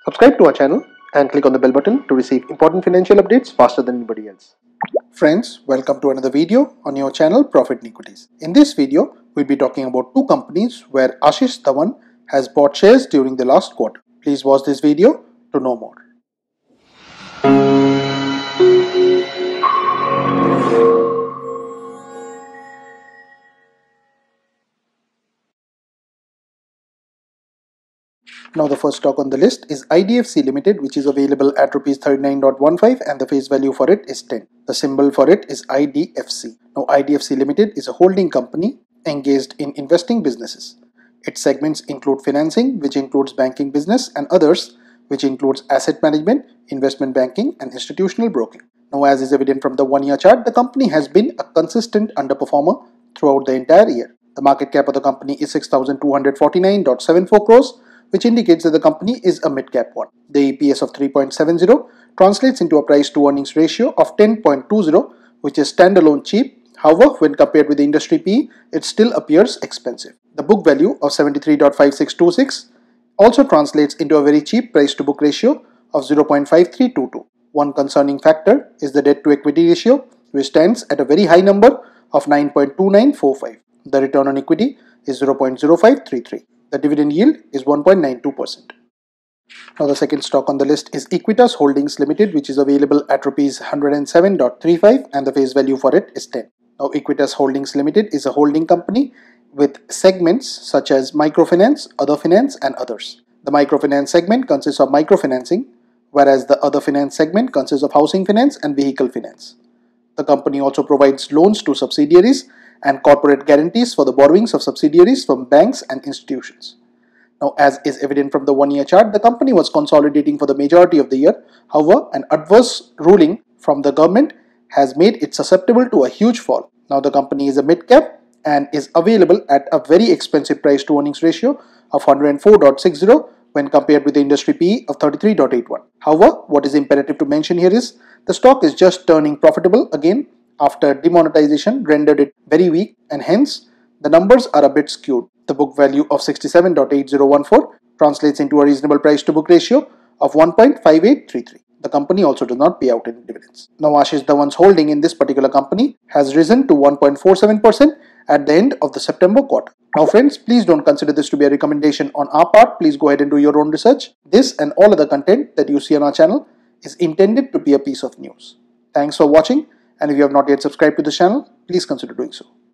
Subscribe to our channel and click on the bell button to receive important financial updates faster than anybody else. Friends, welcome to another video on your channel Profit in Equities. In this video, we'll be talking about two companies where Ashish Dhawan has bought shares during the last quarter. Please watch this video to know more. Now the first stock on the list is IDFC Limited, which is available at Rs 39.15 and the face value for it is 10. The symbol for it is IDFC. Now IDFC Limited is a holding company engaged in investing businesses. Its segments include financing, which includes banking business, and others, which includes asset management, investment banking, and institutional broking. Now, as is evident from the one-year chart, the company has been a consistent underperformer throughout the entire year. The market cap of the company is 6,249.74 crores, which indicates that the company is a mid-cap one. The EPS of 3.70 translates into a price-to-earnings ratio of 10.20, which is standalone cheap. However, when compared with the industry PE, it still appears expensive. The book value of 73.5626 also translates into a very cheap price-to-book ratio of 0.5322. One concerning factor is the debt-to-equity ratio, which stands at a very high number of 9.2945. The return on equity is 0.0533. The dividend yield is 1.92%. Now the second stock on the list is Equitas Holdings Limited, which is available at Rs 107.35 and the face value for it is 10. Now Equitas Holdings Limited is a holding company with segments such as microfinance, other finance and others. The microfinance segment consists of microfinancing, whereas the other finance segment consists of housing finance and vehicle finance. The company also provides loans to subsidiaries and corporate guarantees for the borrowings of subsidiaries from banks and institutions. Now, as is evident from the one-year chart, the company was consolidating for the majority of the year. However, an adverse ruling from the government has made it susceptible to a huge fall. Now, the company is a mid-cap and is available at a very expensive price-to-earnings ratio of 104.60 when compared with the industry PE of 33.81. However, what is imperative to mention here is the stock is just turning profitable again after demonetization rendered it very weak, and hence the numbers are a bit skewed. The book value of 67.8014 translates into a reasonable price to book ratio of 1.5833. The company also does not pay out any dividends. Now Ashish Dhawan's holding in this particular company has risen to 1.47% at the end of the September quarter. Now friends, please don't consider this to be a recommendation on our part. Please go ahead and do your own research. This and all other content that you see on our channel is intended to be a piece of news. Thanks for watching, and if you have not yet subscribed to the channel, please consider doing so.